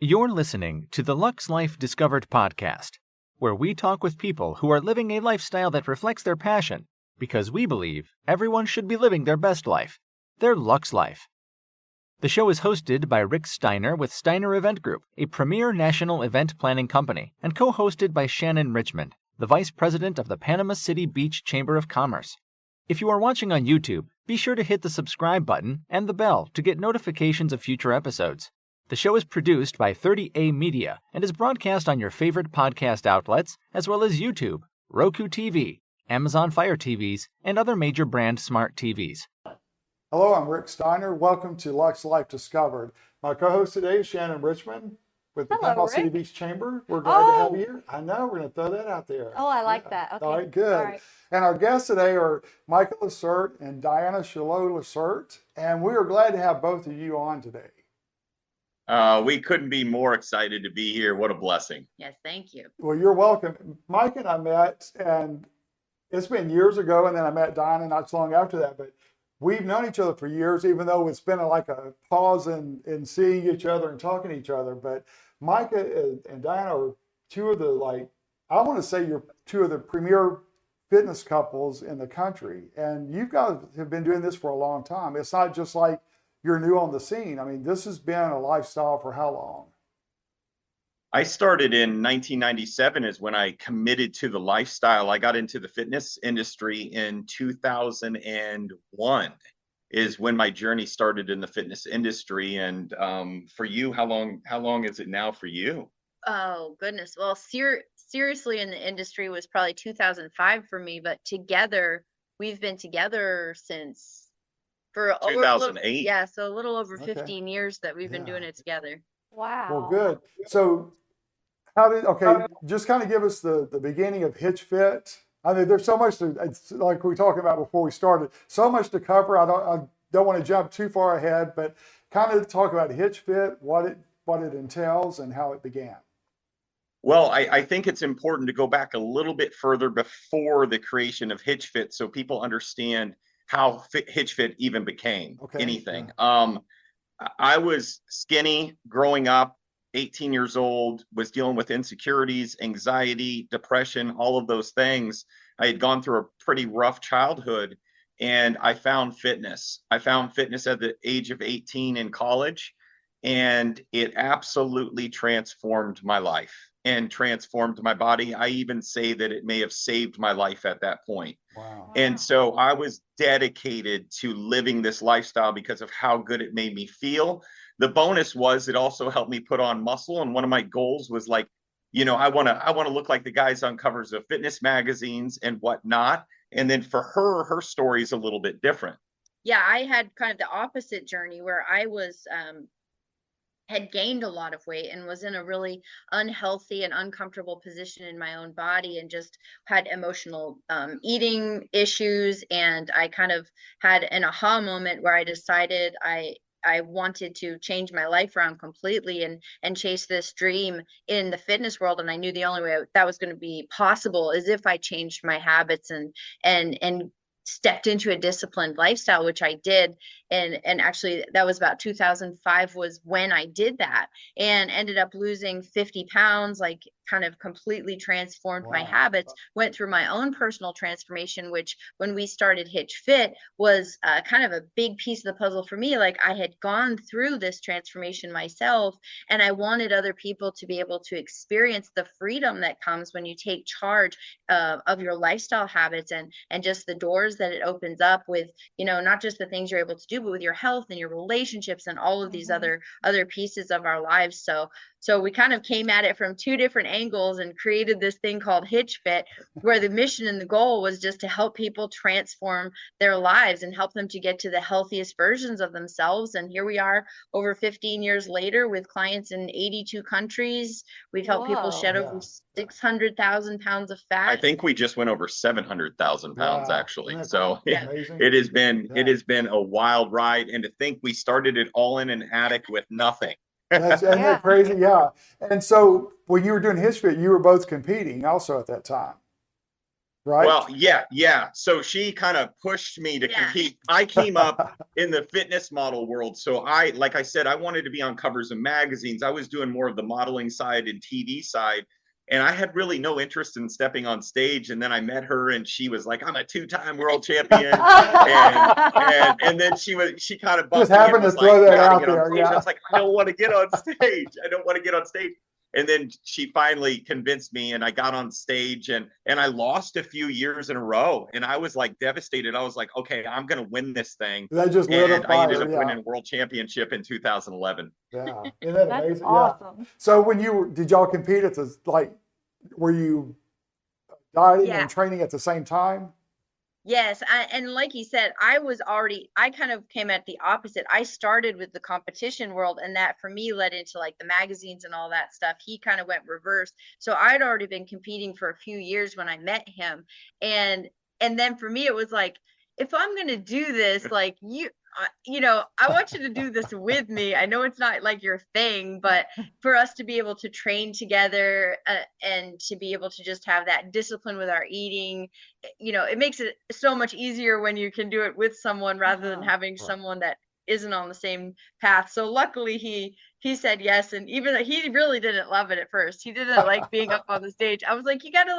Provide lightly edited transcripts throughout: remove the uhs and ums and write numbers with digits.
You're listening to the Lux Life Discovered podcast, where we talk with people who are living a lifestyle that reflects their passion, because we believe everyone should be living their best life, their Lux Life. The show is hosted by Rick Steiner with Steiner Event Group, a premier national event planning company, and co-hosted by Shannon Richmond, the Vice President of the Panama City Beach Chamber of Commerce. If you are watching on YouTube, be sure to hit the subscribe button and the bell to get notifications of future episodes. The show is produced by 30A Media and is broadcast on your favorite podcast outlets, as well as YouTube, Roku TV, Amazon Fire TVs, and other major brand smart TVs. Hello, I'm Rick Steiner. Welcome to Lux Life Discovered. My co-host today is Shannon Richmond with the Panama City Beach Chamber. We're glad to have you here. I know, we're going to throw that out there. Oh, I like that. Okay. All right, good. All right. And our guests today are Micah LaCerte and Diana Chaloux LaCerte, and we are glad to have both of you on today. We couldn't be more excited to be here. What a blessing. Yes, thank you. Well, you're welcome. Mike and I met, and it's been years ago, and then I met Diana not so long after that, but we've known each other for years, even though it's been like a pause in seeing each other and talking to each other. But Micah and Diana are two of the, I want to say you're two of the premier fitness couples in the country. And you guys have been doing this for a long time. It's not just like you're new on the scene. I mean, this has been a lifestyle for how long? I started in 1997 is when I committed to the lifestyle. I got into the fitness industry in 2001 is when my journey started in the fitness industry. And for you, how long is it now for you? Oh, goodness. Well, seriously in the industry was probably 2005 for me, but together, we've been together since for 2008. Yeah, so a little over 15 years that we've been doing it together. Wow. Well, good. So just kind of give us the beginning of Hitch Fit. I mean, there's so much it's like we were talking about before we started, so much to cover. I don't want to jump too far ahead, but kind of talk about Hitch Fit, what it entails and how it began. Well, I think it's important to go back a little bit further before the creation of Hitch Fit so people understand how Hitch Fit even became anything. Yeah. I was skinny growing up, 18 years old, was dealing with insecurities, anxiety, depression, all of those things. I had gone through a pretty rough childhood and I found fitness. I found fitness at the age of 18 in college, and it absolutely transformed my life and transformed my body. I even say that it may have saved my life at that point. Wow. And so I was dedicated to living this lifestyle because of how good it made me feel. The bonus was it also helped me put on muscle. And one of my goals was I want to look like the guys on covers of fitness magazines and whatnot. And then for her story is a little bit different. Yeah, I had kind of the opposite journey where I was had gained a lot of weight and was in a really unhealthy and uncomfortable position in my own body, and just had emotional eating issues. And I kind of had an aha moment where I decided I wanted to change my life around completely and chase this dream in the fitness world. And I knew the only way that was going to be possible is if I changed my habits and stepped into a disciplined lifestyle, which I did. And actually that was about 2005 was when I did that, and ended up losing 50 pounds, like kind of completely transformed my habits, went through my own personal transformation, which when we started Hitch Fit was kind of a big piece of the puzzle for me. Like I had gone through this transformation myself, and I wanted other people to be able to experience the freedom that comes when you take charge of your lifestyle habits, and just the doors that it opens up with, not just the things you're able to do, but with your health and your relationships and all of these other pieces of our lives. So we kind of came at it from two different angles and created this thing called Hitch Fit, where the mission and the goal was just to help people transform their lives and help them to get to the healthiest versions of themselves. And here we are over 15 years later with clients in 82 countries. We've helped people shed over 600,000 pounds of fat. I think we just went over 700,000 pounds actually. So it has been a wild ride. And to think we started it all in an attic with nothing. Isn't that crazy? Yeah. And so when you were doing Hitch Fit, you were both competing also at that time. right? Well, yeah. So she kind of pushed me to compete. I came up in the fitness model world. So like I said, I wanted to be on covers of magazines. I was doing more of the modeling side and TV side. And I had really no interest in stepping on stage. And then I met her and she was like, I'm a 2-time world champion. And then she kind of bumped me and was like, you gotta get on stage. I was like, I don't want to get on stage. I don't want to get on stage. And then she finally convinced me and I got on stage and I lost a few years in a row. And I was like devastated. I was like, okay, I'm going to win this thing. That just lit a fire. I ended up winning a world championship in 2011. Yeah. Isn't that amazing? That's awesome. Yeah. So did y'all compete at the, were you dieting and training at the same time? Yes. And like he said, I kind of came at the opposite. I started with the competition world, and that for me led into like the magazines and all that stuff. He kind of went reverse. So I'd already been competing for a few years when I met him. And then for me, it was like, if I'm going to do this, like I want you to do this with me. I know it's not like your thing, but for us to be able to train together and to be able to just have that discipline with our eating, it makes it so much easier when you can do it with someone rather than having someone that isn't on the same path. So luckily he said yes. And even though he really didn't love it at first, he didn't like being up on the stage. I was like, you gotta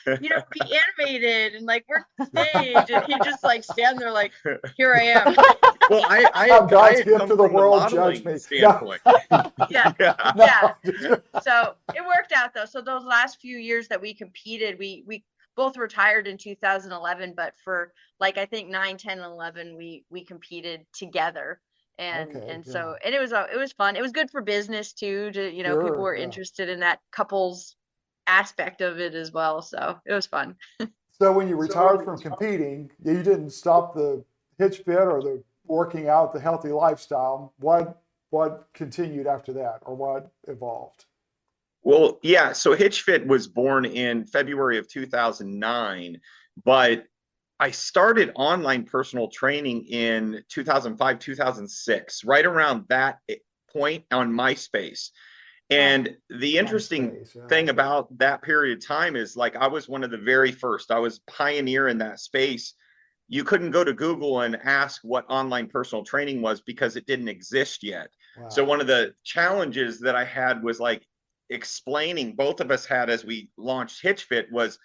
be animated and like work the stage. And he just like stand there like, here I am. Well, I God's gift to the world, judge me. Yeah. So it worked out though. So those last few years that we competed, we both retired in 2011, but for like, I think 9, 10, and 11, we competed together. And so it was fun. It was good for business too, to, people were interested in that couples aspect of it as well. So it was fun. So when you retired from competing, you didn't stop the Hitch Fit or the working out, the healthy lifestyle. What continued after that, or what evolved? Well, yeah. So Hitch Fit was born in February of 2009, but I started online personal training in 2005, 2006, right around that point on MySpace. And the interesting thing about that period of time is like, I was one of the very first. I was pioneer in that space. You couldn't go to Google and ask what online personal training was because it didn't exist yet. Wow. So one of the challenges that I had was like explaining, both of us had as we launched Hitch Fit, was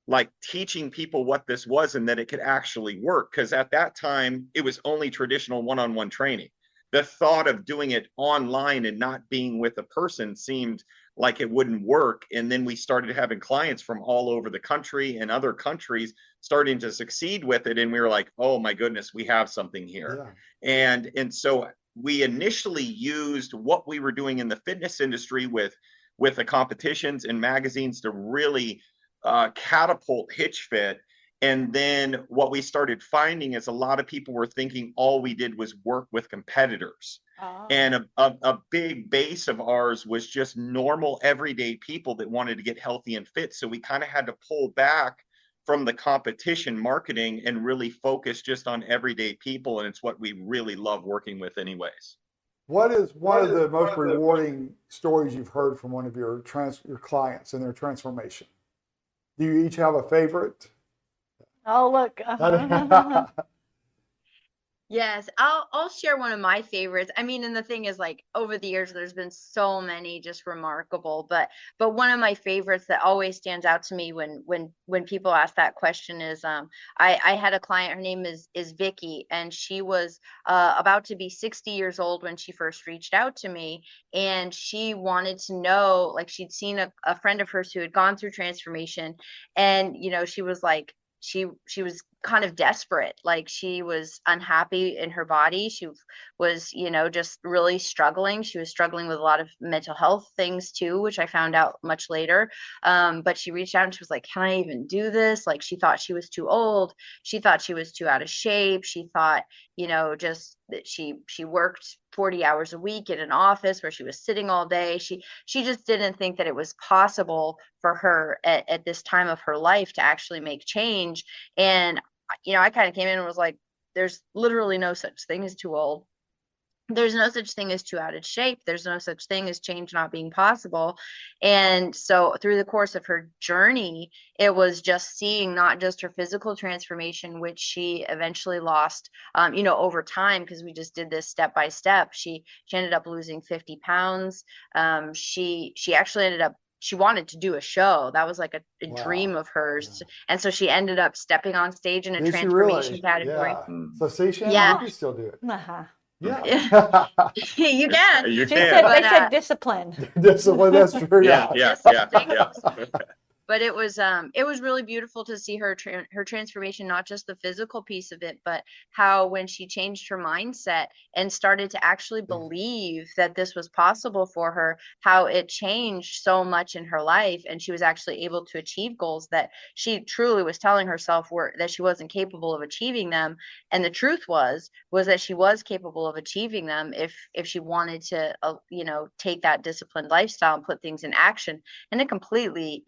like teaching people what this was and that it could actually work. Because at that time, it was only traditional one-on-one training. The thought of doing it online and not being with a person seemed like it wouldn't work. And then we started having clients from all over the country and other countries starting to succeed with it. And we were like, oh my goodness, we have something here. Yeah. And so we initially used what we were doing in the fitness industry with the competitions and magazines to really catapult Hitch Fit. And then what we started finding is a lot of people were thinking all we did was work with competitors. Oh. And a big base of ours was just normal, everyday people that wanted to get healthy and fit. So we kind of had to pull back from the competition marketing and really focus just on everyday people. And it's what we really love working with anyways. What is one of the most rewarding stories you've heard from one of your clients and their transformation? Do you each have a favorite? Oh, look. Yes, I'll share one of my favorites. I mean, and the thing is, like, over the years, there's been so many just remarkable, but one of my favorites that always stands out to me when people ask that question is, I had a client, her name is Vicky, and she was about to be 60 years old when she first reached out to me, and she wanted to know, like, she'd seen a friend of hers who had gone through transformation, and, she was like, she was kind of desperate. Like, she was unhappy in her body. She was, just really struggling. She was struggling with a lot of mental health things too, which I found out much later. But she reached out and she was like, can I even do this? Like, she thought she was too old. She thought she was too out of shape. She thought, just that she worked 40 hours a week in an office where she was sitting all day. She just didn't think that it was possible for her at this time of her life to actually make change. And I kind of came in and was like, there's literally no such thing as too old. there's no such thing as too out of shape. There's no such thing as change not being possible. And so through the course of her journey, it was just seeing not just her physical transformation, which she eventually lost, over time, because we just did this step by step. She ended up losing 50 pounds. She actually ended up, she wanted to do a show. That was like a dream of hers. Yeah. And so she ended up stepping on stage in a Did she transformation really? category. Yeah. So see, Shannon, Yeah. you can still do it. Uh-huh. Yeah. You can. You She can. said, But, they said discipline. Discipline, that's true. Yeah. But it was really beautiful to see her transformation, not just the physical piece of it, but how when she changed her mindset and started to actually believe that this was possible for her, how it changed so much in her life, and she was actually able to achieve goals that she truly was telling herself that she wasn't capable of achieving them. And the truth was that she was capable of achieving them if she wanted to take that disciplined lifestyle and put things in action. And it completely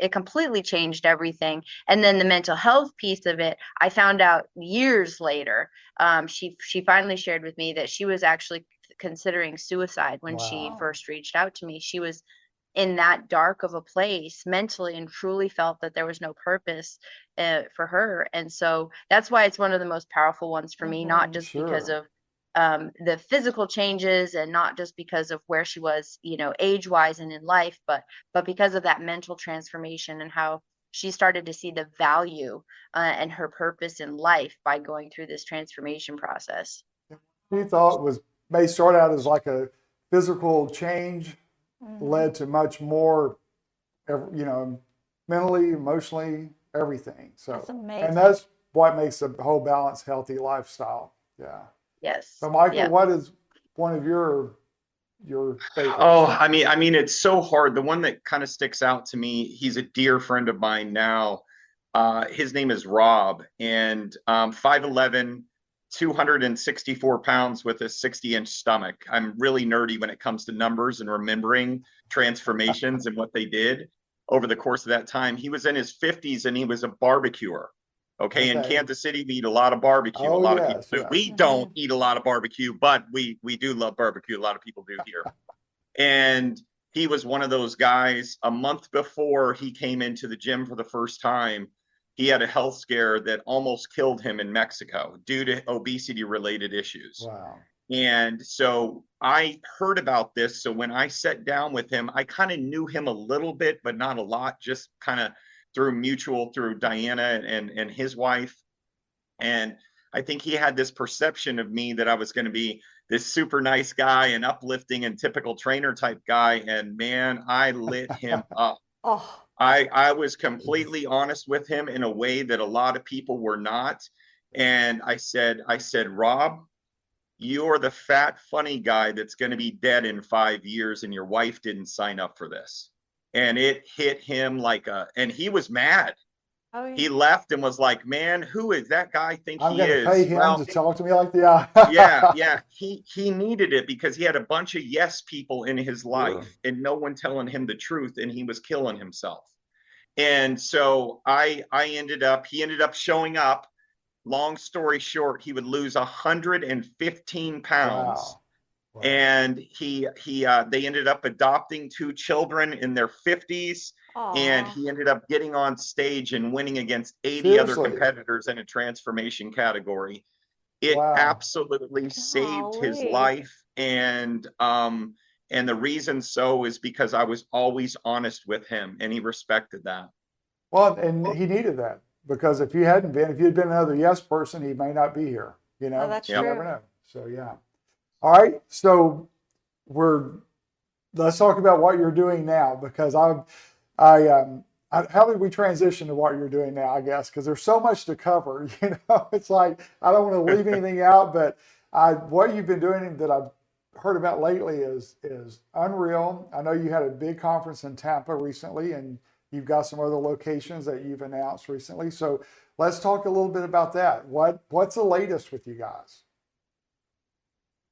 changed everything. And then the mental health piece of it, I found out years later. She finally shared with me that she was actually considering suicide when she first reached out to me. She was in that dark of a place mentally and truly felt that there was no purpose for her. And so that's why it's one of the most powerful ones for me, not just because of the physical changes, and not just because of where she was, age wise and in life, but because of that mental transformation and how she started to see the value and her purpose in life by going through this transformation process. She thought may start out as like a physical change, led to much more, mentally, emotionally, everything. So That's amazing. And that's what makes a whole balanced, healthy lifestyle. Yeah. Yes. So Michael, what is one of your favorites? Oh, I mean, it's so hard. The one that kind of sticks out to me, he's a dear friend of mine now. His name is Rob, and 5'11", 264 pounds with a 60-inch stomach. I'm really nerdy when it comes to numbers and remembering transformations and what they did over the course of that time. He was in his 50s and he was a barbecuer. Okay, in Kansas City, we eat a lot of barbecue. A lot of people do. We don't eat a lot of barbecue, but we do love barbecue. A lot of people do here. And he was one of those guys. A month before he came into the gym for the first time, he had a health scare that almost killed him in Mexico due to obesity-related issues. Wow. And so I heard about this. So when I sat down with him, I kind of knew him a little bit, but not a lot, just kind of through Diana and his wife. And I think he had this perception of me that I was going to be this super nice guy and uplifting and typical trainer type guy. And man, I lit him up. I was completely honest with him in a way that a lot of people were not. And I said, Rob, you're the fat, funny guy that's going to be dead in 5 years, and your wife didn't sign up for this. And it hit him and he was mad. Oh, yeah. He left and was like, man, who is that guy think he is? I'm going to pay him to talk to me like that. Yeah. He needed it because he had a bunch of yes people in his life and no one telling him the truth, and he was killing himself. And so he ended up showing up. Long story short, he would lose 115 pounds. Wow. And they ended up adopting 2 children in their 50s. Aww. And he ended up getting on stage and winning against 80 other competitors in a transformation category. It absolutely saved his life. And the reason so is because I was always honest with him, and he respected that. Well, and he needed that, because if you'd been another yes person, he may not be here. Oh, that's you true. never know. So yeah. All right, so let's talk about what you're doing now, because how did we transition to what you're doing now, I guess, because there's so much to cover. It's like I don't want to leave anything out, but what you've been doing that I've heard about lately is unreal. I know you had a big conference in Tampa recently, and you've got some other locations that you've announced recently. So let's talk a little bit about that. What's the latest with you guys?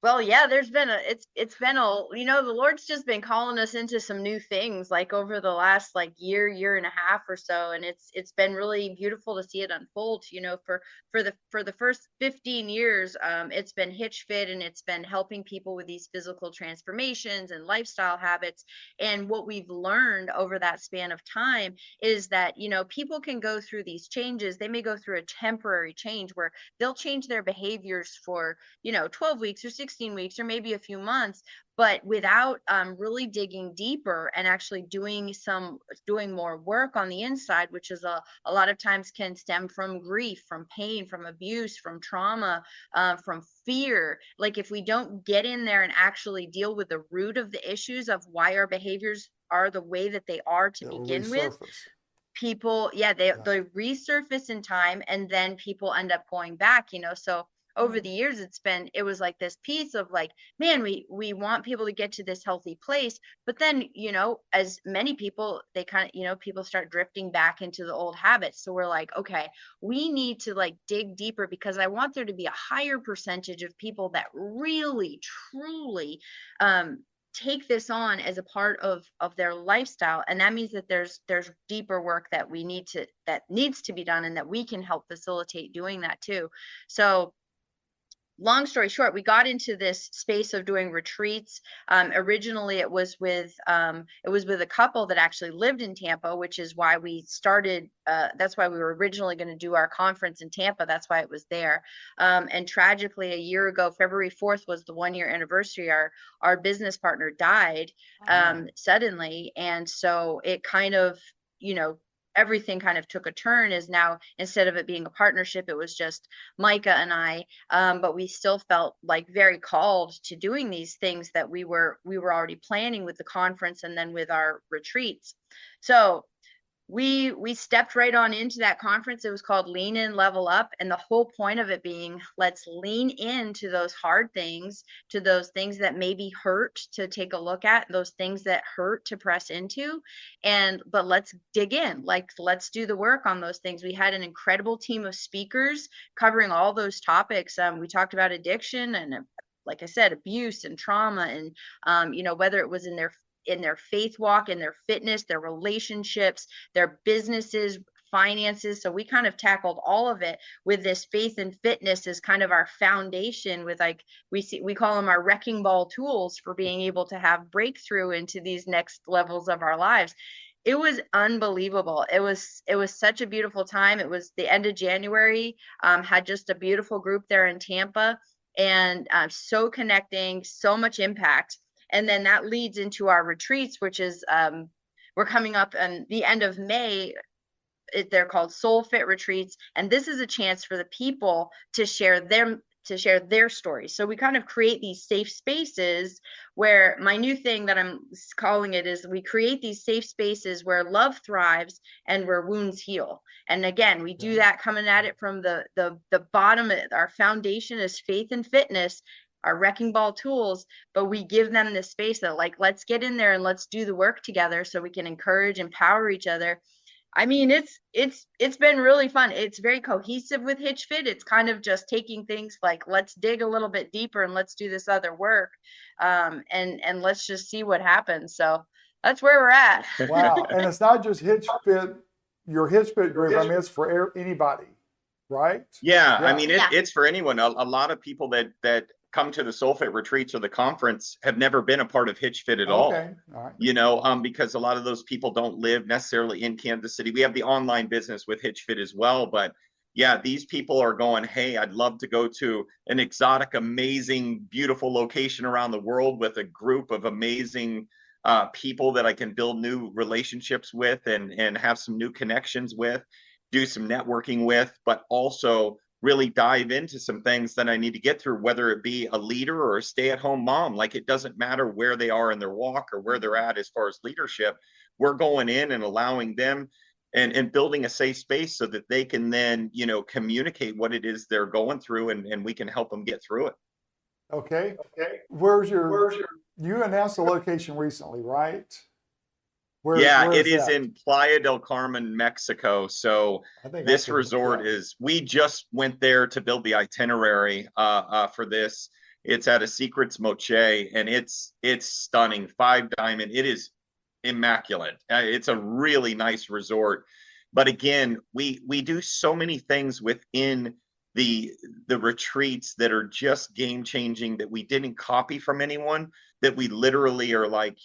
Well, yeah, it's been the Lord's just been calling us into some new things like over the last like year and a half or so. And it's been really beautiful to see it unfold, for the first 15 years. It's been Hitch Fit, and it's been helping people with these physical transformations and lifestyle habits. And what we've learned over that span of time is that, people can go through these changes. They may go through a temporary change where they'll change their behaviors for 12 weeks or 16 weeks or maybe a few months, but without really digging deeper and actually doing more work on the inside, which is a lot of times can stem from grief, from pain, from abuse, from trauma, from fear. Like if we don't get in there and actually deal with the root of the issues of why our behaviors are the way that they are to begin with, people, they resurface in time, and then people end up going back, so over the years it was like this piece of like, man, we want people to get to this healthy place, but then as many people, they kind of people start drifting back into the old habits. So we're like, okay, we need to like dig deeper, because I want there to be a higher percentage of people that really truly take this on as a part of their lifestyle. And that means that there's deeper work that needs to be done, and that we can help facilitate doing that too. So long story short, we got into this space of doing retreats. Originally it was with a couple that actually lived in Tampa, which is why we started, that's why we were originally going to do our conference in Tampa. That's why it was there. And tragically, a year ago, February 4th was the 1-year anniversary. Our business partner died suddenly. And so it kind of, everything kind of took a turn. Is now, instead of it being a partnership, it was just Micah and I, but we still felt like very called to doing these things that we were already planning with the conference and then with our retreats. So we stepped right on into that conference. It was called Lean In, Level Up. And the whole point of it being, let's lean into those hard things, to those things that maybe hurt to take a look at, those things that hurt to press into. But let's dig in, like, let's do the work on those things. We had an incredible team of speakers covering all those topics. We talked about addiction and, like I said, abuse and trauma, and, whether it was in their faith walk, in their fitness, their relationships, their businesses, finances. So we kind of tackled all of it with this faith and fitness as kind of our foundation, with like, we call them our wrecking ball tools for being able to have breakthrough into these next levels of our lives. It was unbelievable. It was such a beautiful time. It was the end of January, had just a beautiful group there in Tampa, and so connecting, so much impact. And then that leads into our retreats, which is, we're coming up on the end of May. They're called Soul Fit retreats. And this is a chance for the people to share their stories. So we kind of create these safe spaces where, my new thing that I'm calling it is, we create these safe spaces where love thrives and where wounds heal. And again, we do that coming at it from the bottom. Our foundation is faith and fitness, our wrecking ball tools, but we give them this space that, like, let's get in there and let's do the work together so we can encourage, empower each other. I mean, it's been really fun. It's very cohesive with Hitch Fit. It's kind of just taking things like, let's dig a little bit deeper and let's do this other work. And let's just see what happens. So that's where we're at. Wow. And it's not just Hitch Fit, your Hitch Fit group. I mean, it's for anybody, right? Yeah. I mean, it's for anyone. A lot of people that come to the Soul Fit retreats or the conference have never been a part of Hitch Fit at all. Okay. All right. Because a lot of those people don't live necessarily in Kansas City. We have the online business with Hitch Fit as well, but yeah, these people are going, hey, I'd love to go to an exotic, amazing, beautiful location around the world with a group of amazing people that I can build new relationships with and have some new connections with, do some networking with, but also really dive into some things that I need to get through, whether it be a leader or a stay-at-home mom. Like, it doesn't matter where they are in their walk or where they're at as far as leadership. We're going in and allowing them and building a safe space so that they can then, communicate what it is they're going through, and we can help them get through it. Okay. You announced the location recently, right? Where it is in Playa del Carmen, Mexico. So this resort we just went there to build the itinerary for this. It's at a Secrets Moche, and it's stunning. 5-diamond. It is immaculate. It's a really nice resort. But again, we do so many things within the retreats that are just game changing, that we didn't copy from anyone, that we literally are like,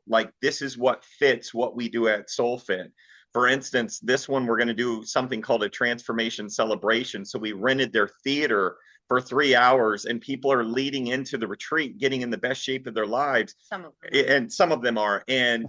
like, this is what fits what we do at SoulFit. For instance, this one, we're going to do something called a transformation celebration. So we rented their theater for 3 hours, and people are leading into the retreat, getting in the best shape of their lives. Some of them. And some of them are, and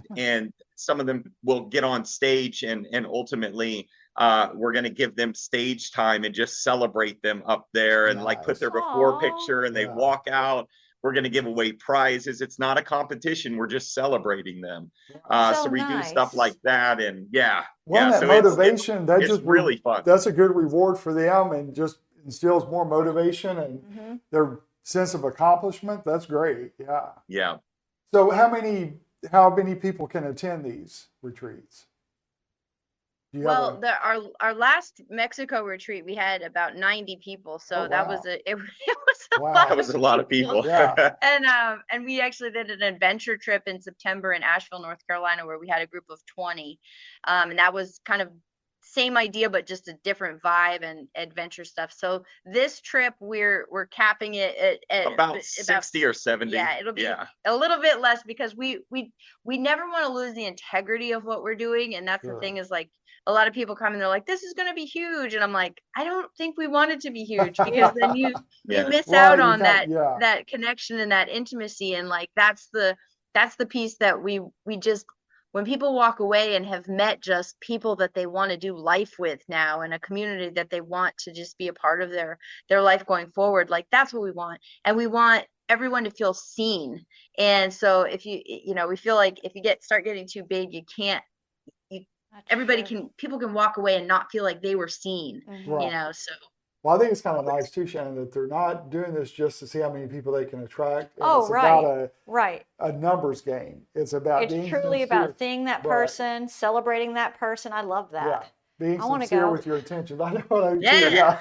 some of them will get on stage, and ultimately we're going to give them stage time and just celebrate them up there, and like put their before picture, and they walk out. We're going to give away prizes. It's not a competition. We're just celebrating them. So we do stuff like that. And that so motivation, that's just really fun. That's a good reward for them, and just instills more motivation and their sense of accomplishment. That's great. Yeah. So how many people can attend these retreats? Well, our last Mexico retreat, we had about 90 people. So that was it was a lot of people. Yeah. And we actually did an adventure trip in September in Asheville, North Carolina, where we had a group of 20. And that was kind of same idea, but just a different vibe and adventure stuff. So this trip, we're capping it at about 60 or 70. Yeah, it'll be a little bit less, because we never want to lose the integrity of what we're doing. And that's the thing, is like, a lot of people come and they're like, this is going to be huge. And I'm like, I don't think we want it to be huge, because then you miss out on that connection and that intimacy. And like, that's the piece that we just, when people walk away and have met just people that they want to do life with now, and a community that they want to just be a part of their life going forward, like, that's what we want. And we want everyone to feel seen. And so if we feel like if you start getting too big, you can't, people can walk away and not feel like they were seen, so. Well, I think it's kind of nice too, Shannon, that they're not doing this just to see how many people they can attract. It's about a numbers game. It's truly about seeing that person, celebrating that person. I love that. Yeah. Being sincere with your intentions. I know what I mean. Yeah.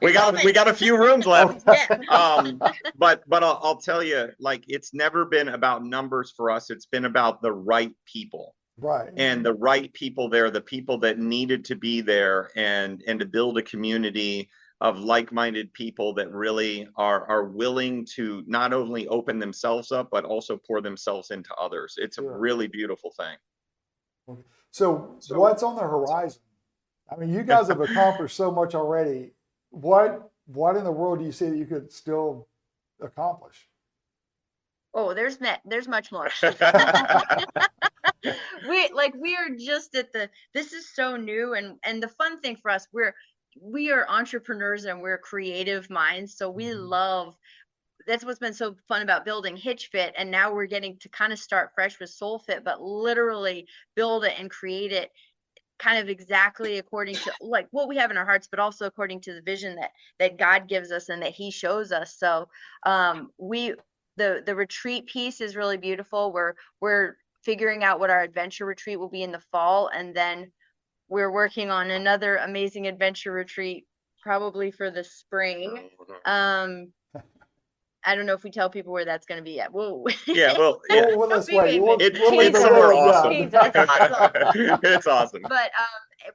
we got a few rooms left. But I'll tell you, like, it's never been about numbers for us. It's been about the right people. Right. And the right people there, the people that needed to be there, and to build a community of like-minded people that really are willing to not only open themselves up, but also pour themselves into others. It's a really beautiful thing. So what's on the horizon? I mean, you guys have accomplished so much already. What in the world do you see that you could still accomplish? Oh, there's much more. we are just at this is so new, and the fun thing for us, we are entrepreneurs and we're creative minds. So we love, that's what's been so fun about building Hitch Fit. And now we're getting to kind of start fresh with SoulFit, but literally build it and create it kind of exactly according to like what we have in our hearts, but also according to the vision that God gives us and that he shows us. So the retreat piece is really beautiful. We're figuring out what our adventure retreat will be in the fall, and then we're working on another amazing adventure retreat probably for the spring. I don't know if we tell people where that's going to be yet. Well, let's wait. We'll leave somewhere awesome. It's awesome. But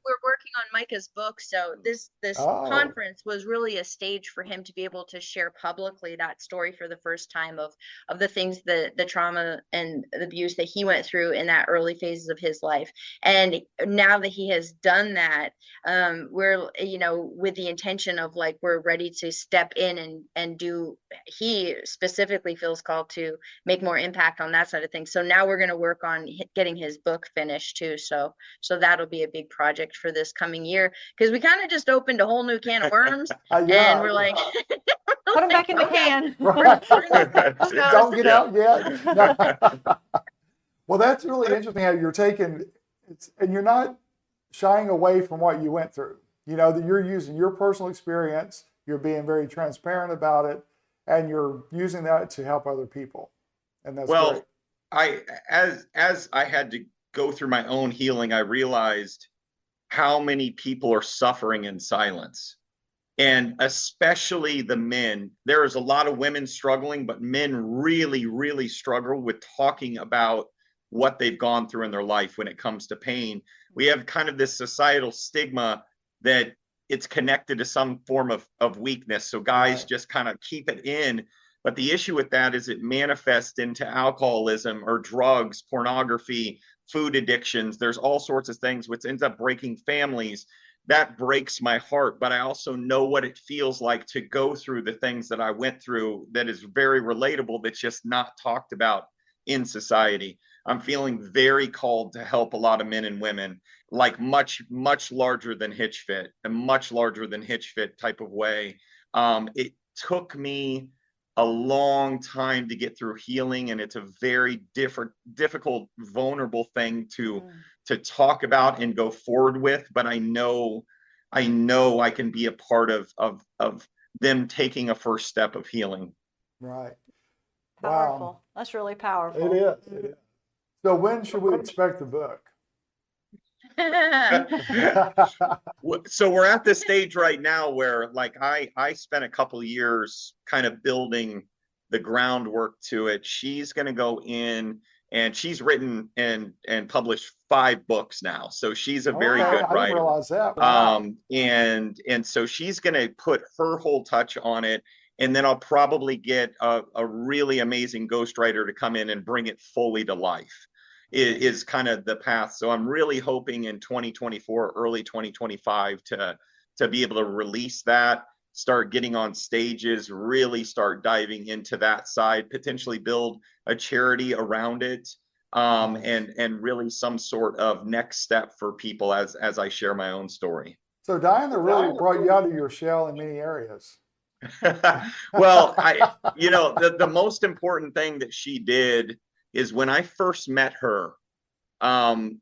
we're working on Micah's book, so this conference was really a stage for him to be able to share publicly that story for the first time of the things, the trauma and the abuse that he went through in that early phases of his life. And now that he has done that, we're with the intention of like, we're ready to step in and do, he specifically feels called to make more impact on that side of things. So now we're going to work on getting his book finished too. So that'll be a big project for this coming year, because we kind of just opened a whole new can of worms. And we're like, put them back in the can. Don't get out yet. Well, that's really interesting how you're taking and you're not shying away from what you went through. That you're using your personal experience, you're being very transparent about it, and you're using that to help other people. And that's great. As I had to go through my own healing, I realized how many people are suffering in silence. And especially the men. There is a lot of women struggling, but men really, really struggle with talking about what they've gone through in their life when it comes to pain. We have kind of this societal stigma that it's connected to some form of weakness. So guys just kind of keep it in. But the issue with that is it manifests into alcoholism or drugs, pornography, food addictions. There's all sorts of things which ends up breaking families. That breaks my heart, but I also know what it feels like to go through the things that I went through that is very relatable, that's just not talked about in society. I'm feeling very called to help a lot of men and women, like much, much larger than Hitch Fit, a much larger than Hitch Fit type of way. It took me a long time to get through healing, and it's a very difficult, vulnerable thing to talk about and go forward with. But I know I can be a part of them taking a first step of healing. Right. Powerful. Wow. That's really powerful. It is. It is. So when should we expect the book? So we're at this stage right now where, like, I spent a couple of years kind of building the groundwork to it. She's going to go in, and she's written and published 5 books now. So she's a very good writer. I didn't realize that. Wow. And so she's going to put her whole touch on it. And then I'll probably get a really amazing ghostwriter to come in and bring it fully to life. Is kind of the path. So I'm really hoping in 2024, early 2025, to be able to release that, start getting on stages, really start diving into that side, potentially build a charity around it, and really some sort of next step for people as I share my own story. So Diana really brought you out of your shell in many areas. Well, the most important thing that she did is when I first met her, I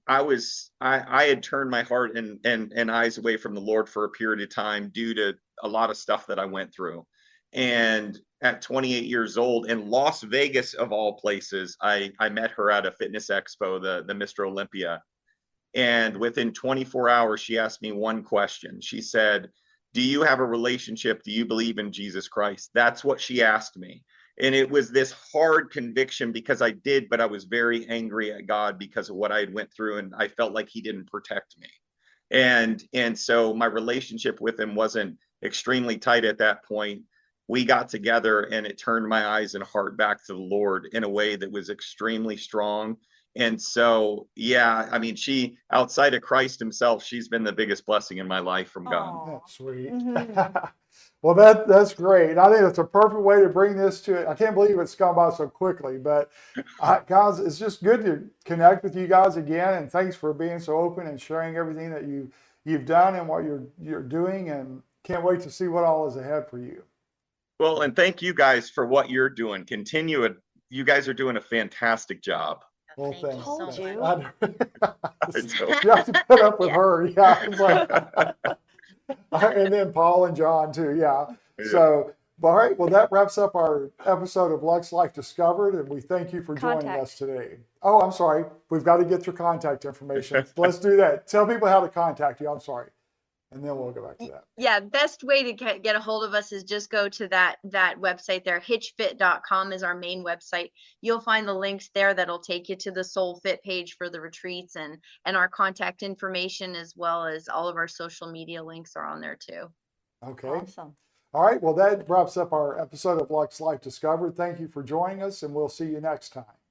had turned my heart and eyes away from the Lord for a period of time due to a lot of stuff that I went through. And at 28 years old in Las Vegas, of all places, I met her at a fitness expo, the Mr. Olympia. And within 24 hours, she asked me one question. She said, "Do you have a relationship? Do you believe in Jesus Christ?" That's what she asked me. And it was this hard conviction because I did, but I was very angry at God because of what I had went through, and I felt like he didn't protect me. And so my relationship with him wasn't extremely tight at that point. We got together, and it turned my eyes and heart back to the Lord in a way that was extremely strong. And so, yeah, I mean, she, outside of Christ himself, she's been the biggest blessing in my life from God. That's sweet. Well, that's great. I think it's a perfect way to bring this to it. I can't believe it's gone by so quickly, but guys, it's just good to connect with you guys again. And thanks for being so open and sharing everything that you've done and what you're doing, and can't wait to see what all is ahead for you. Well, and thank you guys for what you're doing. Continue it. You guys are doing a fantastic job. Well, Thank you so you. much. You have to put up with her. Yeah. It's like, and then Paul and John too. Yeah. So, all right. Well, that wraps up our episode of Lux Life Discovered, and we thank you for joining us today. Oh, I'm sorry. We've got to get your contact information. Let's do that. Tell people how to contact you. I'm sorry. And then we'll go back to that. Yeah, best way to get a hold of us is just go to that website there. Hitchfit.com is our main website. You'll find the links there that'll take you to the Soul Fit page for the retreats, and our contact information, as well as all of our social media links are on there too. Okay. Awesome. All right. Well, that wraps up our episode of Lux Life Discovered. Thank you for joining us, and we'll see you next time.